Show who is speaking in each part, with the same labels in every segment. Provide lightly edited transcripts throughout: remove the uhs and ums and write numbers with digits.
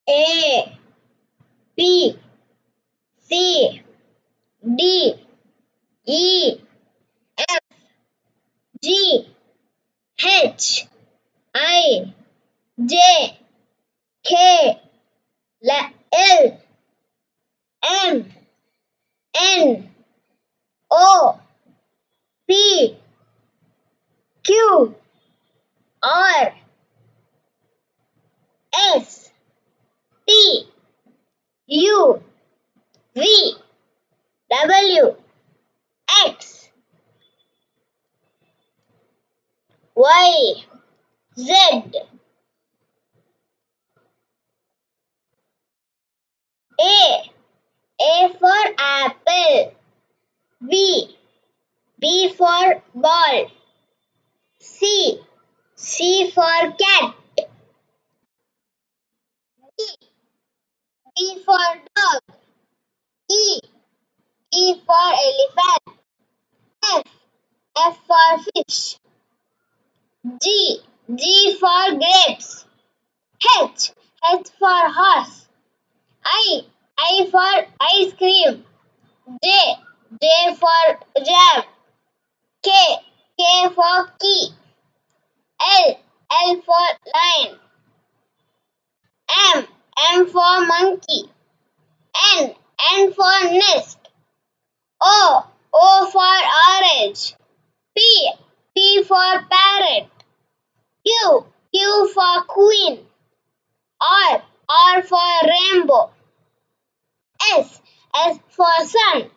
Speaker 1: A B C D E F G H I J K L M N O P Q R S T U V W X Y Z. A for apple. B for ball. C for cat. D for dog. E for elephant. F for fish. G for grapes. H for horse. I for ice cream. J for jam. K for key. L for lion. M for monkey. N for nest. O for orange. P for parrot. Q for queen. R for rainbow. S for sun.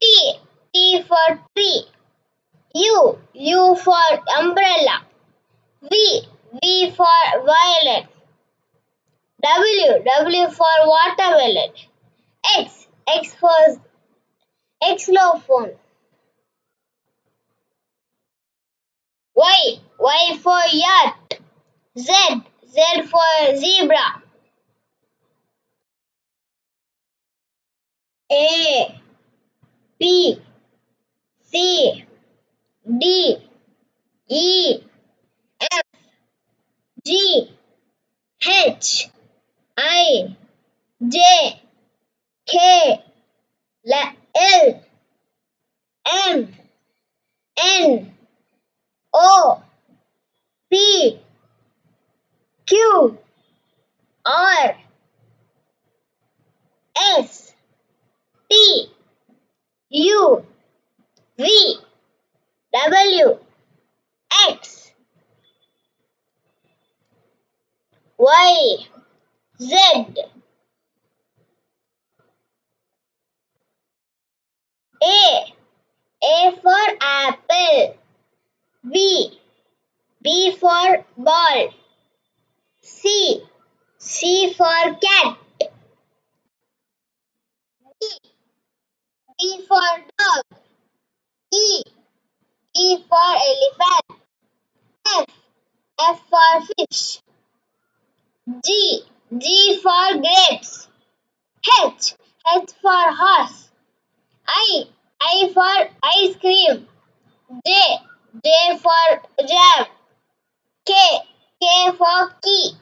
Speaker 1: T for tree. U for umbrella. V for violet. W for watermelon. X for xylophone. Y for yacht. Z for zebra. A B C D E F G H I J K L M N O P Q R S T U V W X Y Z. A for apple. B for ball. C for cat. D for dog. E for elephant. F for fish. G for grapes. H for horse. I for ice cream. J for jam. K for key.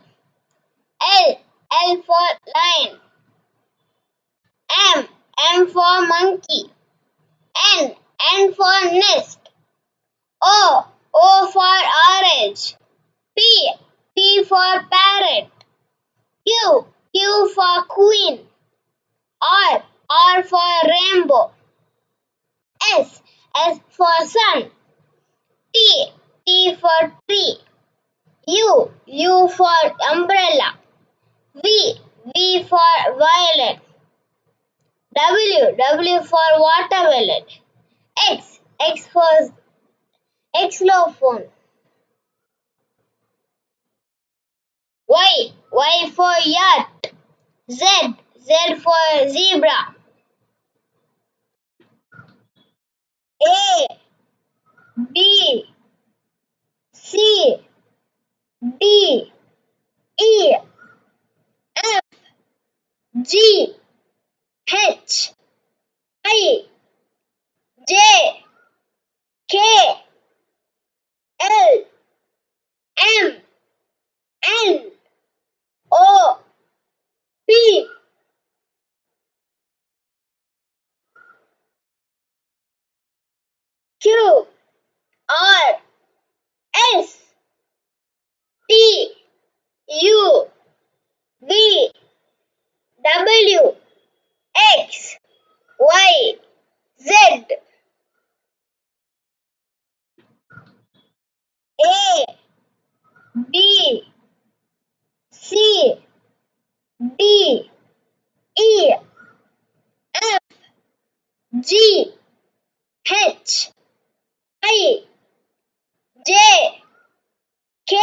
Speaker 1: L for lion. M for monkey. N for nest. O for orange. P for parrot. Q for queen. R for rainbow. S for sun. T for tree. U for umbrella. V for violet. W for watermelon. X for xylophone. Y for yacht. Z for zebra. A B C D E F G H I J K L M N O U V W X Y Z A B C D E F G H I J K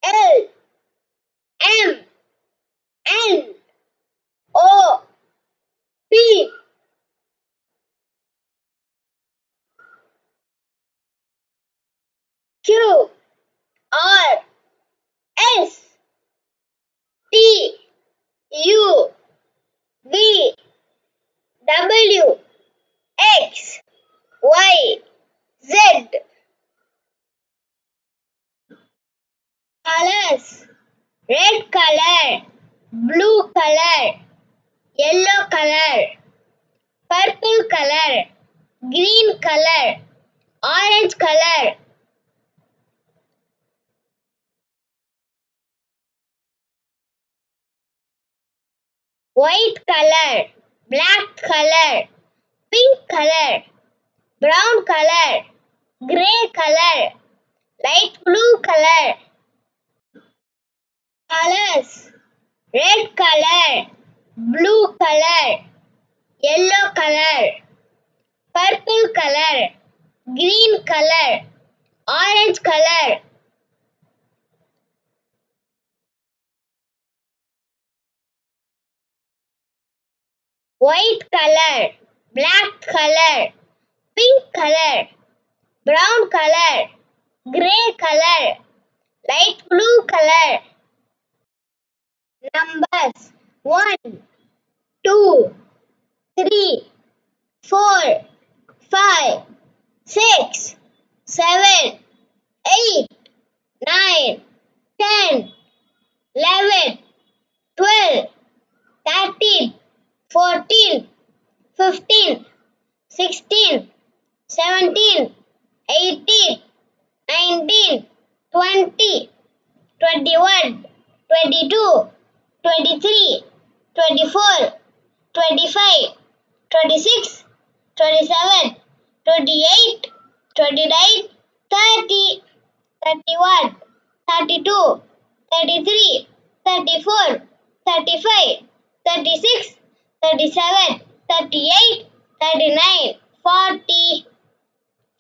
Speaker 1: L M N O P Q R S T U V W X Y Z. Colors: red color, blue color, yellow color, purple color, green color, orange color. White color, black color, pink color, brown color, gray color, light blue color. Colors: red color, blue color, yellow color, purple color, green color, orange color. White color, black color, pink color, brown color, gray color, light blue color. Numbers: 1, 2, 3, 4, 5, 6, 7, 8, 9, 10, 11, 12, 13, 14, 15, 16, 17, 18, 19, 20, 21, 22, 23, 24, 25, 26, 27, 28, 29, 30, 31, 32, 33, 34, 35, 36, 37, 38, 39, 40,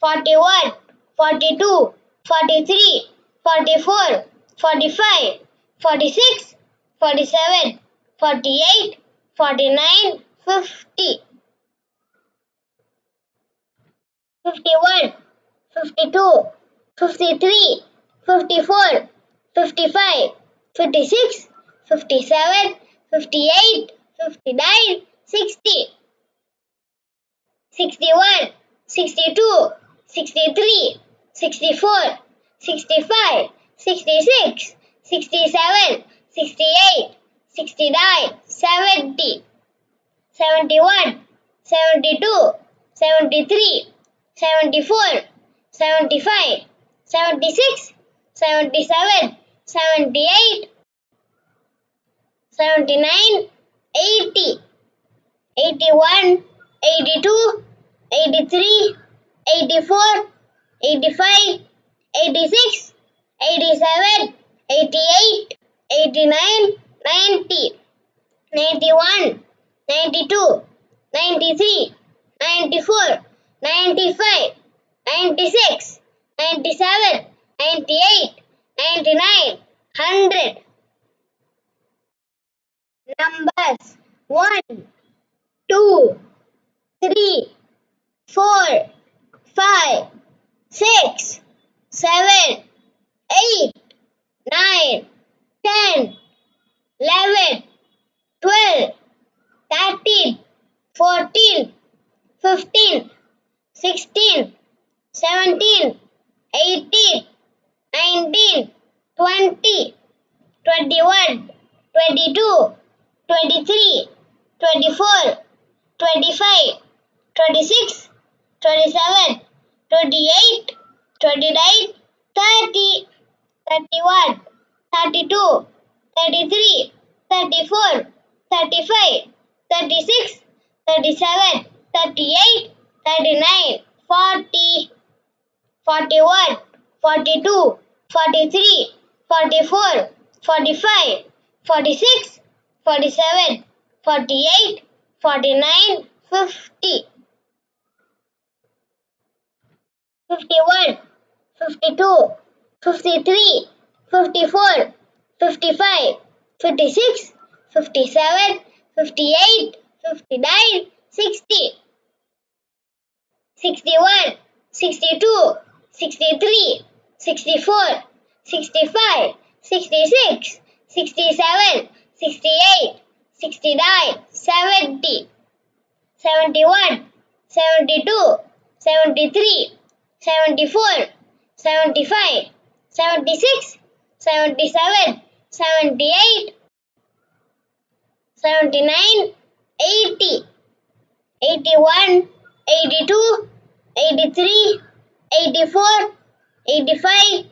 Speaker 1: 41, 42, 43, 44, 45, 46, 47, 48, 49, 50, 51, 52, 53, 54, 55, 56, 57, 58, 59, 60, 61, 62, 63, 64, 65, 66, 67, 68, 69, 70, 71, 72, 73, 74, 75, 76, 77, 78, 79, 80, 81, 82, 83, 84, 85, 86, 87, 88, 89, 90, 91, 92, 93, 94, 95, 96, 97, 98, 99, 100. Numbers: 1, 2, 3, 4, 5, 6, 7, 8, 9, 10, 11, 12, 13, 14, 15, 16, 17, 18, 19, 20, 21, 22, 23, 24, 25, 26, 27, 28, 29, 30, 31, 32, 33, 34, 35, 36, 37, 38, 39, 40, 41, 42, 43, 44, 45, 46, 47, 48, 49, 50, 51, 52, 53, 54, 55, 56, 57, 58, 59, 60, 61, 62, 63, 64, 65, 66, 67, 68, 69, 70, 71, 72, 73, 74, 75, 76, 77, 78, 79, 80, 81, 82, 83, 84, 85,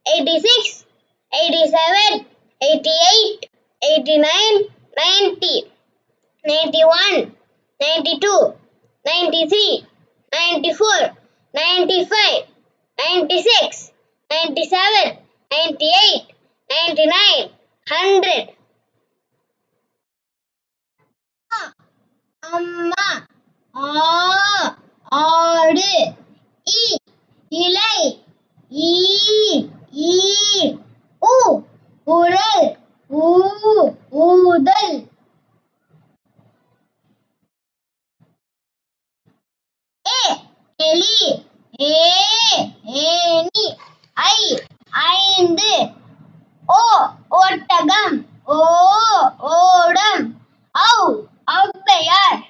Speaker 1: 86, 87, 88, 89, 90, 91, 92, 93, 94, 95, 96, 97, 98, 99, 100. அம்மா ஆடு இலை ஈ ஈ உ உரல் ஊதல் எலி ஏணி ஐந்து ஒட்டகம் ஓடம் ஔவையார்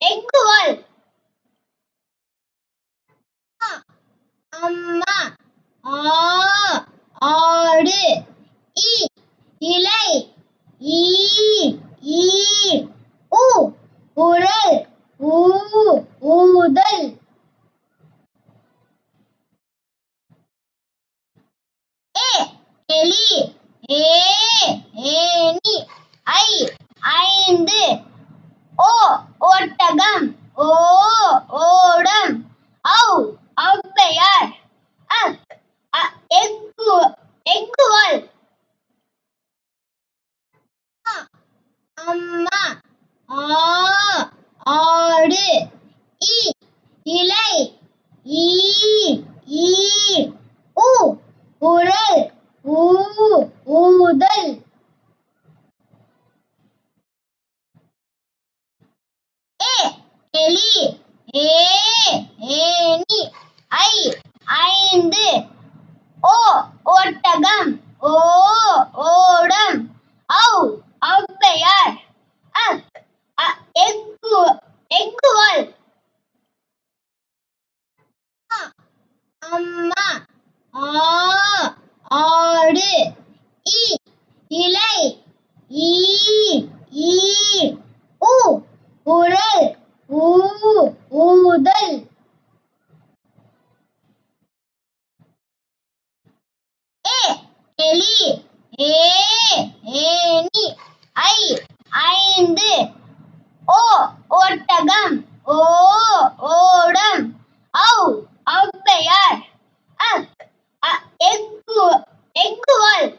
Speaker 1: எக்குவால் அம்மா ஆடு இலை ஈ ஈ உ உரல் ஊதல் எலி ஏணி ஐந்து ஒட்டகம் ஓடம் ஔவையார் எக்குவால் அம்மா ஆடு இலை ஈ ஈ உ உரல் ஊதல் எலி ஏணி ஐந்து ஒட்டகம் ஓடம் ஔவையார் எக்குவால் அம்மா ஆடு இலை ஈ ஈ உ உரல் ஊதல் எலி ஏணி ஐந்து ஒட்டகம் ஓடம் ஔவையார் எக்குவால்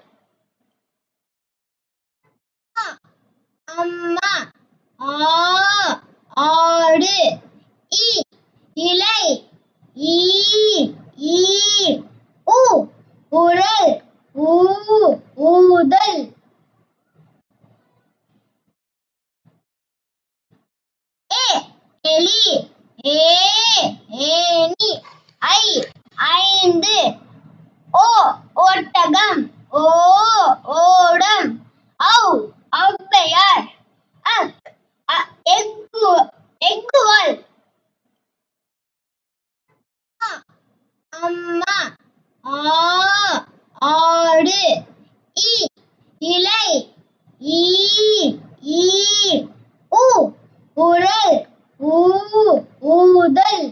Speaker 1: அம்மா ஆடு இலை ஈ ஈ உ உரல் ஊதல் எலி ஏணி ஐந்து ஒட்டகம் ஓடம் ஔவையார் எக்குவால் அம்மா ஆடு இலை ஈ ஈ உ உரல் ஊதல்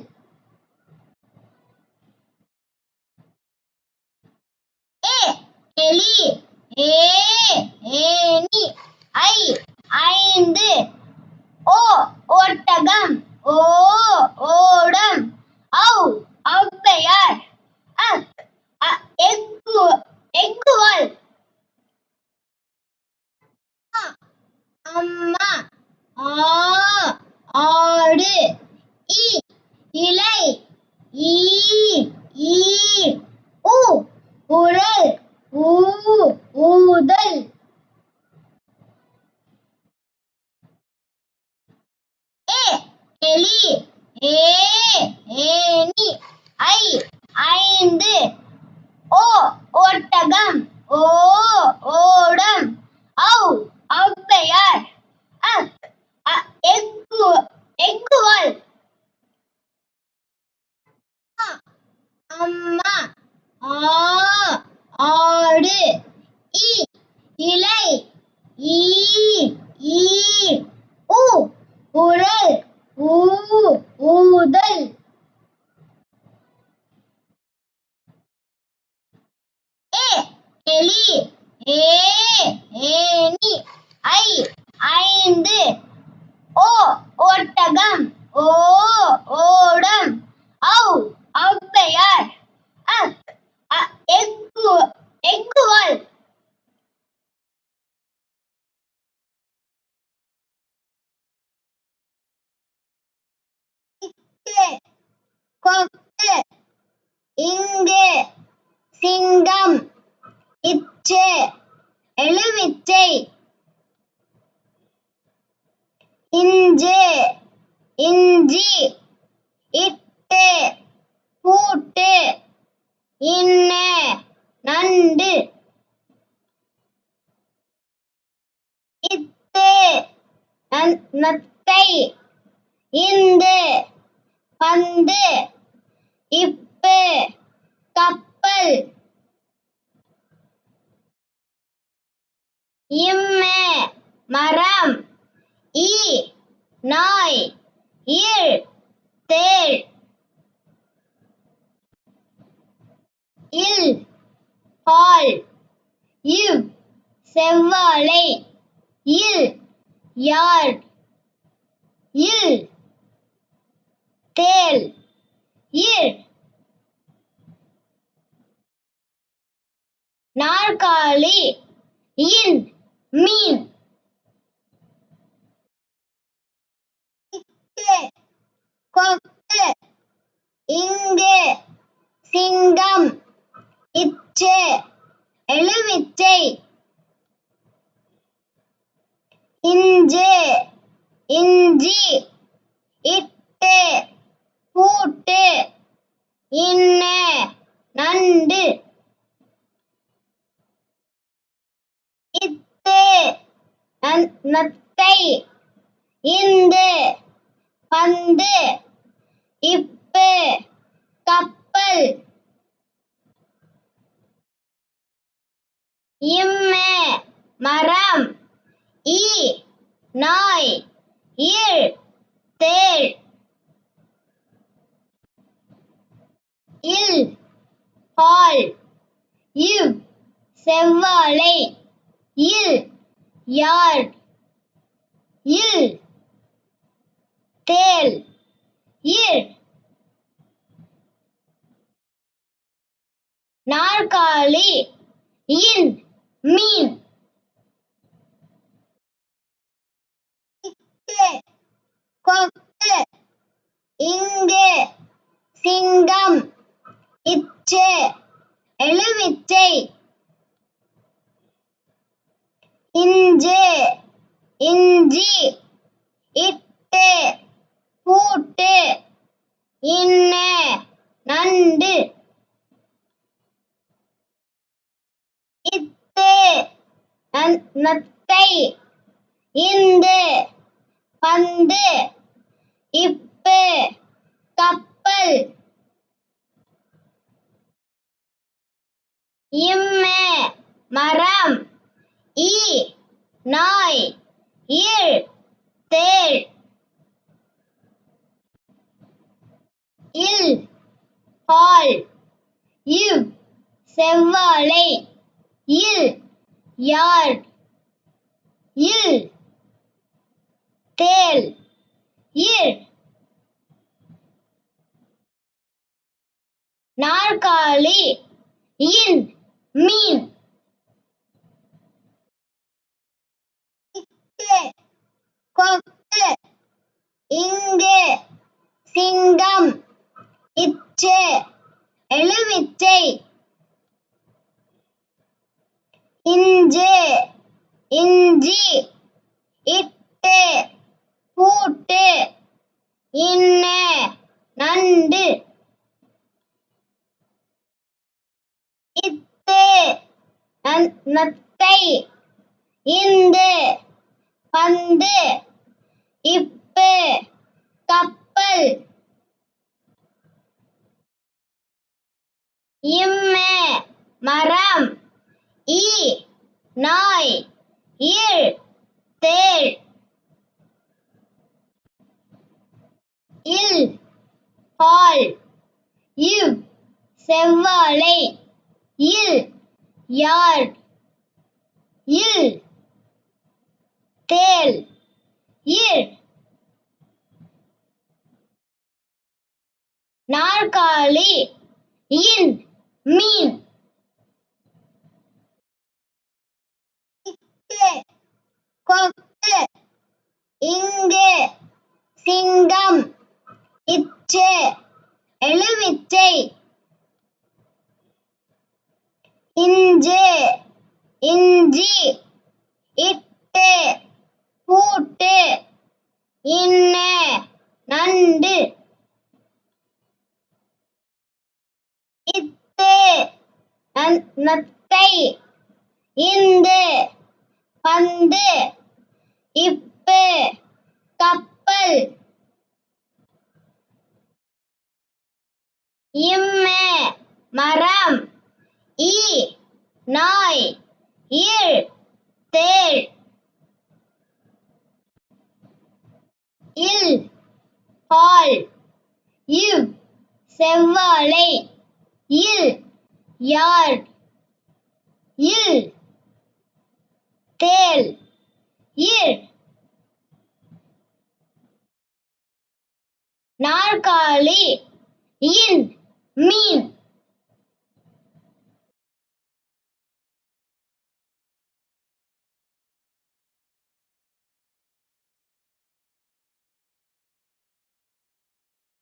Speaker 1: ஏ ஏனி ஐ ஐந்து ஓ ஒட்டகம் ஓ ஓடம் ஔ ஔவையார் எக்கு எக்குவல் அம்மா ஆடு இ இலை ஈ ஈ உ உரல் ஊதல் ஏ எலி ஏ ஏனி ஐ ஐந்து ஓ ஒட்டகம் ஓ ஓடம் ஔ ஔவையார் எக்குவல் அம்மா ஆடு இ இலை ஈ ஈ உ உரல் ஊதல் ஏ எலி ஏ ஏனி ஐ ஐந்து ஓ ஒட்டகம் ஓ ஓடம் ஔ ஔவையார் எக்குவல் கொக்கு இங்கு சிங்கம் இச்சு எலுமிச்சை இஞ்சு இஞ்சி இட்டு பூட்டு இன்ன நண்டு இத்து நத்தை இந்து பந்து இப்பு கப்பல் இம்ம மரம் ஈ நாய் இல் தேள் இல் பால் இவ் செவ்வாழை இல் யாழ் இல் தேள் இல் நாற்காலி இன் மீன் கொக்கு இங்கு சிங்கம் இச்சு எலுமிச்சை இஞ்சு இஞ்சி இட்டு பூட்டு இன்ன நண்டு இத்து நத்தை இந்து பந்து இப்பு கப்பல் இம்ம மரம் ஈ நாய் இல் தேள் இல் பால் இவ் செவ்வாழை இல் யாழ் இல் தேள் இல் நாற்காலி இன் மீன் கொக்கு இங்கு சிங்கம் இச்சு எலுமிச்சை இஞ்சு இஞ்சி இட்டு பூட்டு இன்ன நண்டு இத்து நத்தை இந்து பந்து இப்பு கப்பல் இம்ம மரம் ஈ நாய் இல் தேள் இல் பால் இவ் செவ்வாழை இல் யாழ் இல் தேள் இர் நாற்காலி இன் மீன் இக்கு கொக்கு இங்கு சிங்கம் இச்சு எலுமிச்சை இஞ்சு இஞ்சி இட்டு பூட்டு இன்னு நண்டு இத்து நத்தை இந்து பந்து இப்பு கப்பல் இம்மு மரம் ஈ நாய் இல் தேள் இல் பால் இவ் செவ்வாழை இல் யாழ் இல் தேள் இர் நாற்காலி இன் மீன் இக்கு கொக்கு இங்கு சிங்கம் இச்சு எலுமிச்சை இஞ்சு இஞ்சி இட்டு பூட்டு இன்னு நண்டு இத்து நத்தை இந்து பந்து இப்பு கப்பல் இம்மு மரம் ஈ நாய் இல் தேள் இல் பால் இவ் செவ்வாழை இல் யாழ் இல் தேள் இர் நாற்காலி இன் மீன்